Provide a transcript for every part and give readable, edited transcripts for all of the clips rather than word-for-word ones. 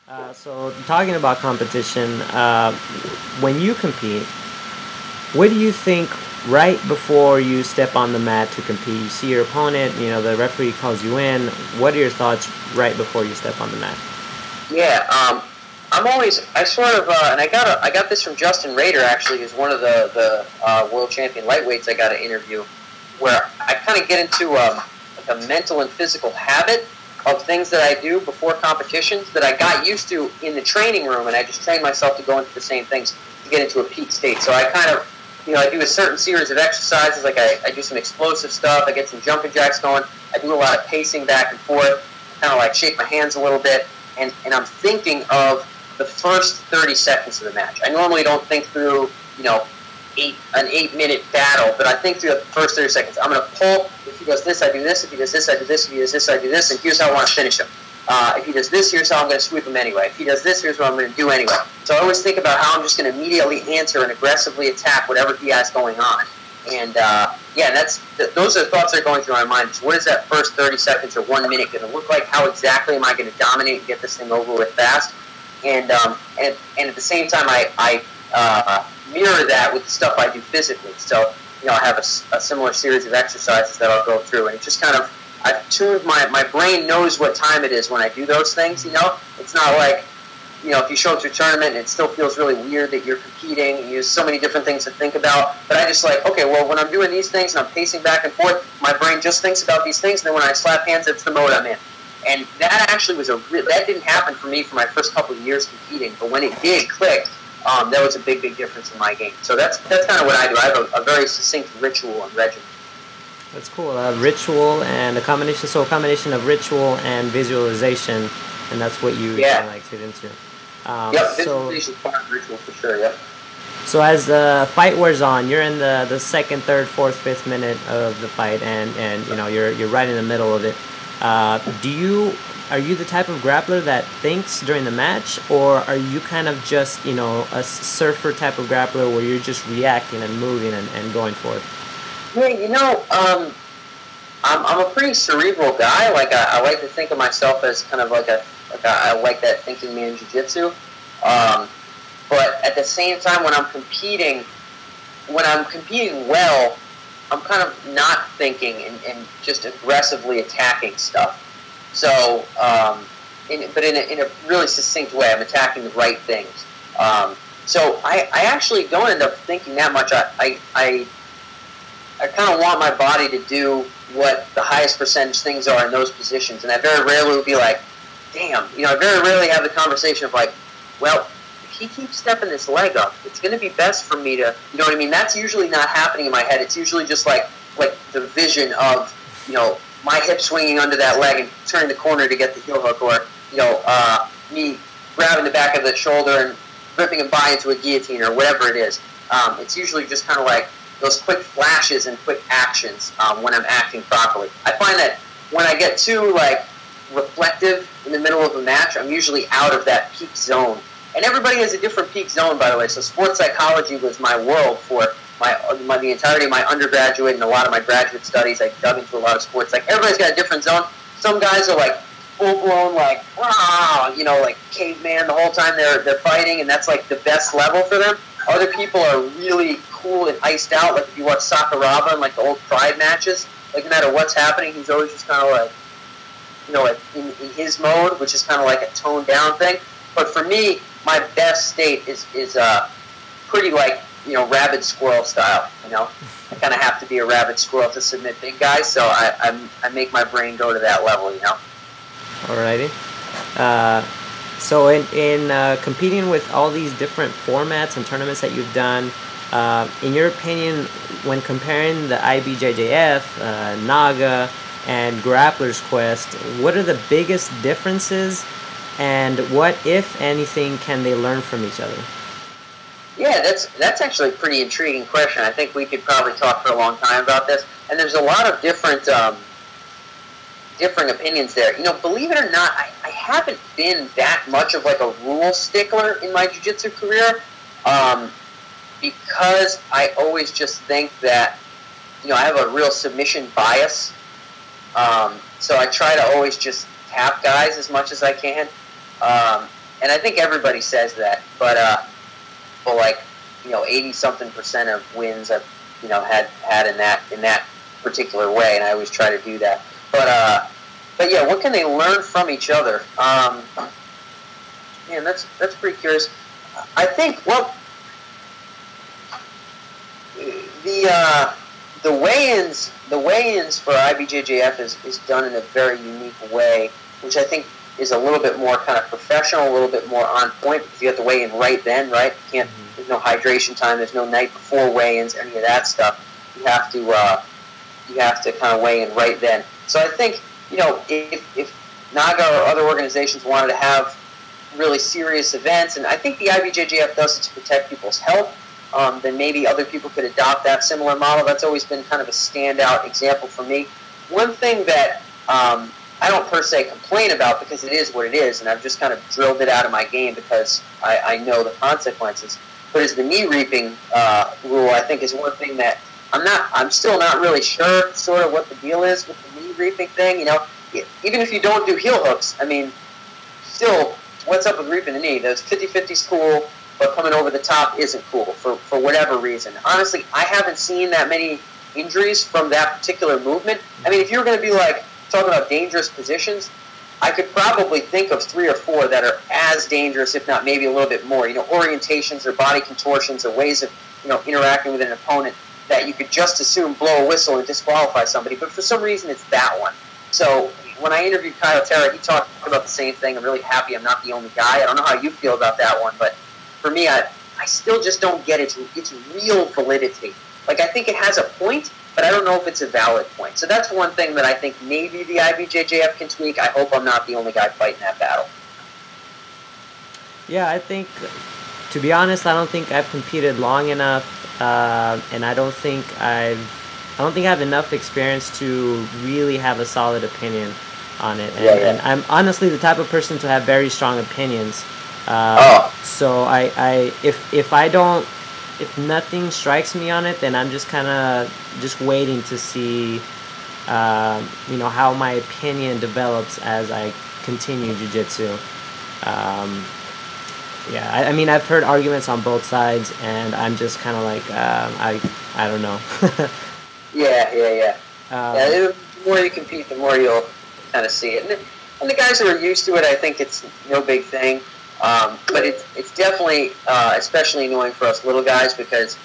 So talking about competition, when you compete, what do you think right before you step on the mat to compete? You see your opponent, the referee calls you in. What are your thoughts right before you step on the mat? Yeah, I sort of, and I got this from Justin Rader actually, who's one of the world champion lightweights I got an interview, where I kind of get into like a mental and physical habit of things that I do before competitions that I got used to in the training room, and I just train myself to go into the same things to get into a peak state. So I kind of, I do a certain series of exercises, like I do some explosive stuff, I get some jumping jacks going, I do a lot of pacing back and forth, kind of like shake my hands a little bit, and I'm thinking of the first 30 seconds of the match. I normally don't think through, an 8-minute battle, but I think through the first 30 seconds. I'm going to pull. If he does this, I do this. If he does this, I do this. If he does this, I do this. And here's how I want to finish him. If he does this, here's how I'm going to sweep him anyway. If he does this, here's what I'm going to do anyway. So I always think about how I'm just going to immediately answer and aggressively attack whatever he has going on. And those are the thoughts that are going through my mind. So what is that first 30 seconds or 1 minute going to look like? How exactly am I going to dominate and get this thing over with fast? And at the same time, I mirror that with the stuff I do physically. So, I have a similar series of exercises that I'll go through, and it just kind of, I've tuned my brain knows what time it is when I do those things, It's not like, if you show up to a tournament and it still feels really weird that you're competing and you have so many different things to think about, but I just okay, well, when I'm doing these things and I'm pacing back and forth, my brain just thinks about these things, and then when I slap hands, that's the mode I'm in. And that actually was that didn't happen for me for my first couple of years competing, but when it did click, that was a big difference in my game. So that's kind of what I do. I have a very succinct ritual and regimen. That's cool. Ritual and a combination of ritual and visualization, and that's what you kind of like fit into. Visualization is part of ritual for sure. Yep. So as the fight wears on, you're in the second, third, fourth, fifth minute of the fight, and you're right in the middle of it. Are you the type of grappler that thinks during the match, or are you kind of just, a surfer type of grappler where you're just reacting and moving and going for it? Yeah, I'm a pretty cerebral guy. Like I like to think of myself as kind of I like that thinking man jiu-jitsu. But at the same time, when I'm competing well, I'm kind of not thinking and just aggressively attacking stuff. So, but in a really succinct way, I'm attacking the right things. So I actually don't end up thinking that much. I kind of want my body to do what the highest percentage things are in those positions, and I very rarely will be like, damn, I very rarely have the conversation of like, well, if he keeps stepping this leg up, it's going to be best for me to, you know what I mean? That's usually not happening in my head. It's usually just like the vision of, my hip swinging under that leg and turning the corner to get the heel hook, or, me grabbing the back of the shoulder and ripping him by into a guillotine or whatever it is. It's usually just kind of like those quick flashes and quick actions when I'm acting properly. I find that when I get too reflective in the middle of a match, I'm usually out of that peak zone. And everybody has a different peak zone, by the way. So sports psychology was my world for the entirety of my undergraduate and a lot of my graduate studies. I dug into a lot of sports. Like, everybody's got a different zone. Some guys are full-blown, like caveman the whole time they're fighting, and that's the best level for them. Other people are really cool and iced out. Like if you watch Sakuraba and the old Pride matches, no matter what's happening, he's always just kind of in his mode, which is kind of a toned down thing. But for me, my best state is pretty rabid squirrel style. I kind of have to be a rabid squirrel to submit big guys, so I make my brain go to that level. Alrighty. So in competing with all these different formats and tournaments that you've done, in your opinion, when comparing the IBJJF, Naga, and Grappler's Quest, what are the biggest differences, and what, if anything, can they learn from each other? Yeah, that's actually a pretty intriguing question. I think we could probably talk for a long time about this, and there's a lot of different opinions there. Believe it or not, I haven't been that much of a rule stickler in my jiu-jitsu career, because I always just think that, I have a real submission bias. So I try to always just tap guys as much as I can. and I think everybody says that, but like, 80-something% of wins I've, had in that particular way, and I always try to do that. But yeah, what can they learn from each other? Man, that's pretty curious. I think, well, the weigh-ins for IBJJF is done in a very unique way, which I think is a little bit more kind of professional, a little bit more on point, because you have to weigh in right then, right? You can't. There's no hydration time. There's no night before weigh-ins, any of that stuff. You have to kind of weigh in right then. So I think, if NAGA or other organizations wanted to have really serious events, and I think the IBJJF does it to protect people's health, then maybe other people could adopt that similar model. That's always been kind of a standout example for me. One thing that I don't per se complain about, because it is what it is, and I've just kind of drilled it out of my game because I know the consequences, but is the knee reaping rule. I think is one thing that I'm still not really sure sort of what the deal is with the knee reaping thing. Even if you don't do heel hooks, I mean, still, what's up with reaping the knee? Those 50-50's cool, but coming over the top isn't cool for whatever reason. Honestly, I haven't seen that many injuries from that particular movement. I mean, if you were going to be like talking about dangerous positions, I could probably think of 3 or 4 that are as dangerous, if not maybe a little bit more. Orientations or body contortions or ways of interacting with an opponent that you could just assume blow a whistle and disqualify somebody. But for some reason, it's that one. So when I interviewed Kyle Terra, he talked about the same thing. I'm really happy I'm not the only guy. I don't know how you feel about that one, but for me, I still just don't get its real validity. Like, I think it has a point, but I don't know if it's a valid point. So that's one thing that I think maybe the IBJJF can tweak. I hope I'm not the only guy fighting that battle. Yeah, I think, to be honest, I don't think I've competed long enough, and I don't think I have enough experience to really have a solid opinion on it. And I'm honestly the type of person to have very strong opinions. So if nothing strikes me on it, then I'm just kind of just waiting to see, how my opinion develops as I continue jiu-jitsu. I mean, I've heard arguments on both sides, and I'm just kind of like, I don't know. Yeah. The more you compete, the more you'll kind of see it. And the guys who are used to it, I think it's no big thing. But it's definitely especially annoying for us little guys, because,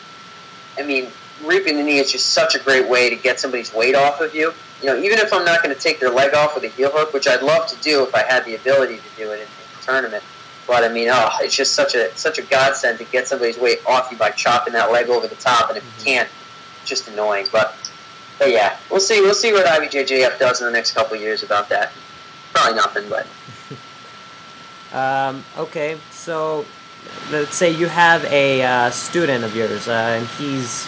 I mean, reaping the knee is just such a great way to get somebody's weight off of you. Even if I'm not going to take their leg off with a heel hook, which I'd love to do if I had the ability to do it in the tournament. But I mean, it's just such a godsend to get somebody's weight off you by chopping that leg over the top. And if you can't, it's just annoying. But yeah, we'll see what IBJJF does in the next couple of years about that. Probably nothing, but. Okay, so let's say you have a student of yours, and he's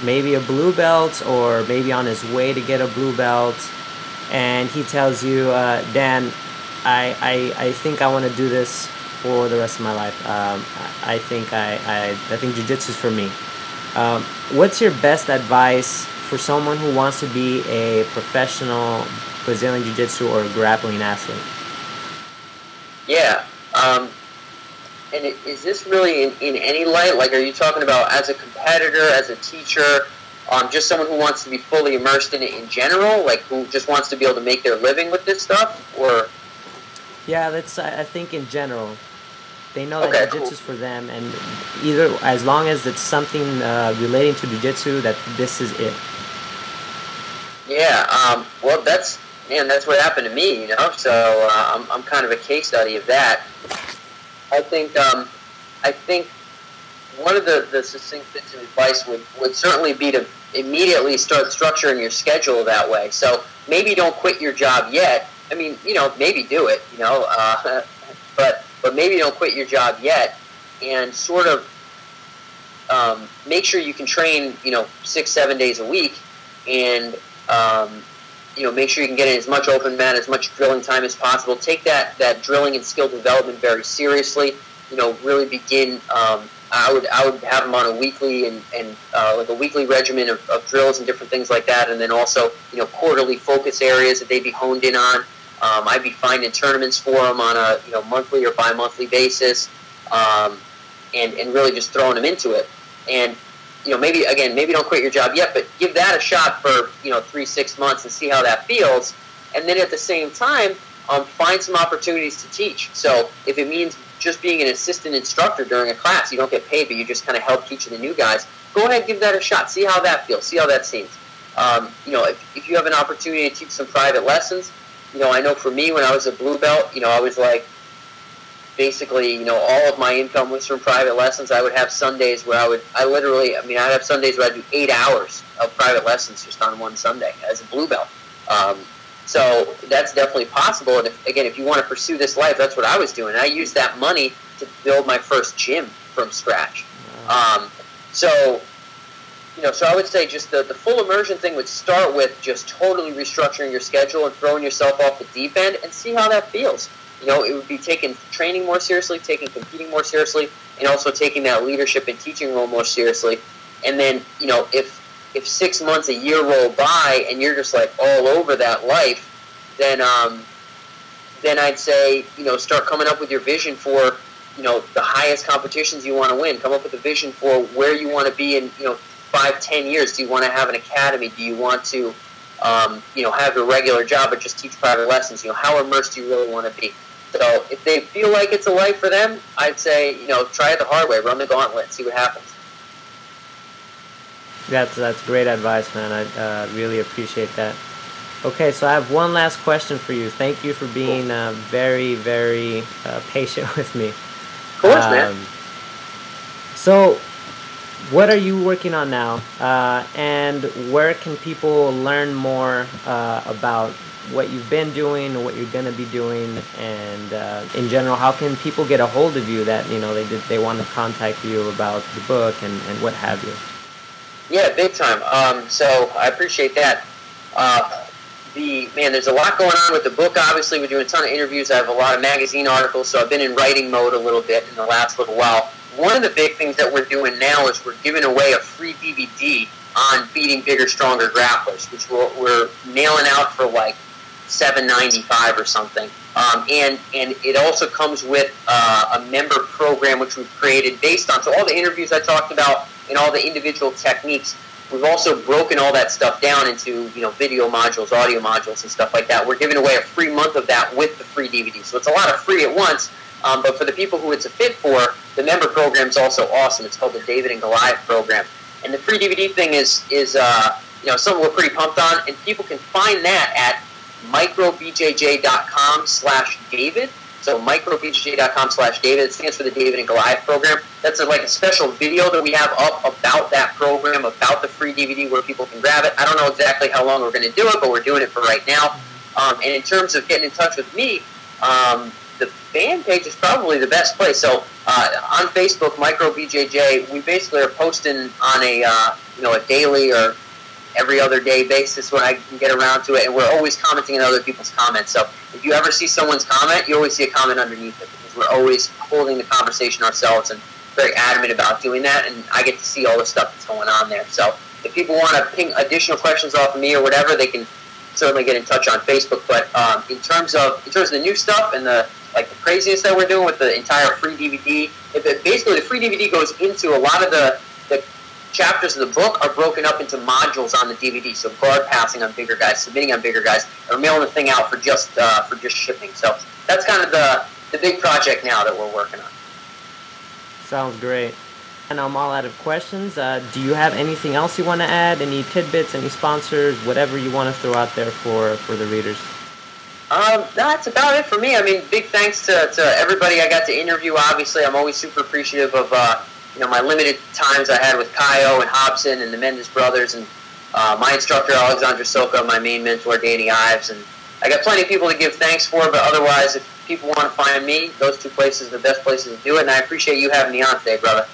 maybe a blue belt or maybe on his way to get a blue belt, and he tells you, Dan, I think I want to do this for the rest of my life. I think jiu-jitsu is for me. What's your best advice for someone who wants to be a professional Brazilian jiu-jitsu or grappling athlete? Yeah, and is this really in any light? Like, are you talking about as a competitor, as a teacher, just someone who wants to be fully immersed in it in general, like who just wants to be able to make their living with this stuff, or? Yeah, I think in general, they know that jiu-jitsu is for them, and either as long as it's something relating to jiu-jitsu, that this is it. Yeah, well, that's what happened to me, So I'm kind of a case study of that. I think one of the succinct bits of advice would certainly be to immediately start structuring your schedule that way. So maybe don't quit your job yet. I mean, maybe do it, but maybe don't quit your job yet, and sort of make sure you can train, 6-7 days a week, and make sure you can get in as much open mat, as much drilling time as possible. Take that drilling and skill development very seriously. Really begin. I would have them on a weekly and like a weekly regimen of drills and different things like that, and then also quarterly focus areas that they be honed in on. I'd be finding tournaments for them on a monthly or bi-monthly basis, and really just throwing them into it. And maybe don't quit your job yet, but give that a shot for 3-6 months and see how that feels. And then at the same time, find some opportunities to teach. So if it means just being an assistant instructor during a class, you don't get paid, but you just kind of help teaching the new guys, go ahead and give that a shot. See how that feels. See how that seems. If you have an opportunity to teach some private lessons, I know for me when I was a blue belt, I was like, basically, all of my income was from private lessons. I would have Sundays where I'd have Sundays where I'd do 8 hours of private lessons just on one Sunday as a blue belt. So that's definitely possible. And if you want to pursue this life, that's what I was doing. I used that money to build my first gym from scratch. So I would say just the full immersion thing would start with just totally restructuring your schedule and throwing yourself off the deep end and see how that feels. It would be taking training more seriously, taking competing more seriously, and also taking that leadership and teaching role more seriously. And then, if 6 months, a year roll by and you're just like all over that life, then I'd say, start coming up with your vision for, the highest competitions you want to win. Come up with a vision for where you want to be in, 5-10 years. Do you want to have an academy? Do you want to, have a regular job but just teach private lessons? How immersed do you really want to be? So if they feel like it's a life for them, I'd say, try it the hard way. Run the gauntlet. See what happens. That's great advice, man. I really appreciate that. Okay, so I have one last question for you. Thank you for being very, very patient with me. Of course, man. So, what are you working on now? And where can people learn more about what you've been doing and what you're going to be doing? And in general, how can people get a hold of you that, they want to contact you about the book and what have you? Yeah, big time. So I appreciate that. There's a lot going on with the book. Obviously, we're doing a ton of interviews. I have a lot of magazine articles, so I've been in writing mode a little bit in the last little while. One of the big things that we're doing now is we're giving away a free DVD on beating bigger, stronger grapplers, which we're nailing out for like $7.95 or something. And it also comes with a member program which we've created based on all the interviews I talked about and all the individual techniques. We've also broken all that stuff down into video modules, audio modules, and stuff like that. We're giving away a free month of that with the free DVD. So it's a lot of free at once. But for the people who it's a fit for, the member program is also awesome. It's called the David and Goliath program. And the free DVD thing is something we're pretty pumped on. And people can find that at microbjj.com/David. So microbjj.com/David. It stands for the David and Goliath program. That's like a special video that we have up about that program, about the free DVD where people can grab it. I don't know exactly how long we're going to do it, but we're doing it for right now. And in terms of getting in touch with me, the fan page is probably the best place. So on Facebook, MicroBJJ, we basically are posting on a daily or every other day basis when I can get around to it, and we're always commenting on other people's comments. So if you ever see someone's comment, you always see a comment underneath it, because we're always holding the conversation ourselves and very adamant about doing that, and I get to see all the stuff that's going on there. So if people want to ping additional questions off of me or whatever, they can certainly get in touch on Facebook. But in terms of the new stuff and the craziness that we're doing with the entire free DVD, basically the free DVD goes into a lot of the chapters of the book are broken up into modules on the DVD. So guard passing on bigger guys, submitting on bigger guys, or mailing the thing out for just shipping. So that's kind of the big project now that we're working on. Sounds great. And I'm all out of questions. Do you have anything else you want to add? Any tidbits, any sponsors, whatever you want to throw out there for the readers? That's about it for me. I mean, big thanks to everybody I got to interview. Obviously, I'm always super appreciative of my limited times I had with Kaio and Hobson and the Mendes brothers, and my instructor Alexandra Soka, my main mentor Danny Ives, and I got plenty of people to give thanks for. But otherwise, if people want to find me, those two places are the best places to do it. And I appreciate you having me on today, brother.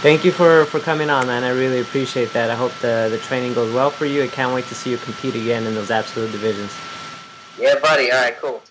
Thank you for coming on, man. I really appreciate that. I hope the training goes well for you. I can't wait to see you compete again in those absolute divisions. Yeah, buddy. All right, cool.